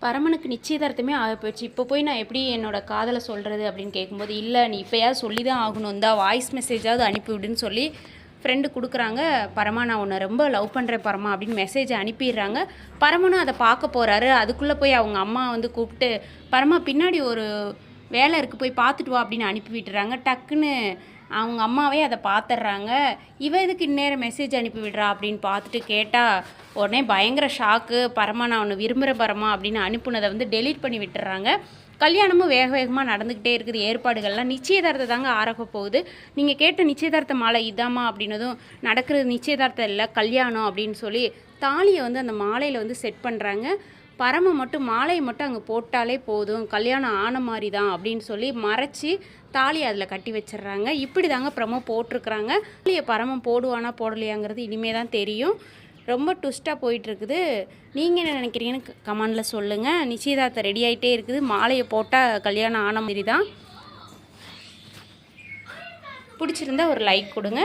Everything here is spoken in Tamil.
பரமனுக்கு நிச்சயதார்த்தமே போயிடுச்சு. இப்போ போய் நான் எப்படி என்னோடய காதலை சொல்கிறது அப்படின்னு கேட்கும்போது, இல்லை நீ இப்போயாவது சொல்லி தான் ஆகணும், தான் வாய்ஸ் மெசேஜாவது அனுப்பிவிடுன்னு சொல்லி ஃப்ரெண்டு கொடுக்குறாங்க. பரமா நான் உன்னை ரொம்ப லவ் பண்ணுறேன் பரமா அப்படின்னு மெசேஜ் அனுப்பிடுறாங்க. பரமனும் அதை பார்க்க போகிறாரு. அதுக்குள்ளே போய் அவங்க அம்மா வந்து கூப்பிட்டு, பரமா பின்னாடி ஒரு வேலை இருக்குது போய் பார்த்துட்டு வா அப்படின்னு அனுப்பி விட்டுறாங்க. டக்குன்னு அவங்க அம்மாவே அதை பார்த்துட்றாங்க. இதுக்கு இந்நேரம் மெசேஜ் அனுப்பி விடுறா அப்படின்னு பார்த்துட்டு கேட்டால் உடனே பயங்கர ஷாக்கு. பரமா நான் ஒன்று விரும்புகிற பரமா அப்படின்னு அனுப்புனதை வந்து டெலீட் பண்ணி விட்டுறாங்க. கல்யாணமும் வேக வேகமாக நடந்துக்கிட்டே இருக்குது. ஏற்பாடுகள்லாம் நிச்சயதார்த்தம் தாங்க ஆரம்ப போகுது. நீங்கள் கேட்ட நிச்சயதார்த்த மாலை இதாம்மா அப்படின்னதும், நடக்கிறது நிச்சயதார்த்தம் இல்லை கல்யாணம் அப்படின்னு சொல்லி தாலியை வந்து அந்த மாலையில் வந்து செட் பண்ணுறாங்க. பரம மட்டும் மாலையை மட்டும் அங்கே போட்டாலே போதும், கல்யாணம் ஆன மாதிரி தான் அப்படின்னு சொல்லி மறைச்சி தாலியை அதில் கட்டி வச்சிடுறாங்க. இப்படி தாங்க ப்ரமோ போட்டிருக்கிறாங்க. தாலியை பரமம் போடுவானா போடலையாங்கிறது இனிமே தான் தெரியும். ரொம்ப ட்விஸ்ட்டாக போயிட்டுருக்குது. நீங்கள் என்ன நினைக்கிறீங்கன்னு கமெண்டில் சொல்லுங்கள். நிச்சயதார்த்தம் ரெடி ஆகிட்டே இருக்குது. மாலையை போட்டால் கல்யாணம் ஆன மாதிரி தான். பிடிச்சிருந்தா ஒரு லைக் கொடுங்க.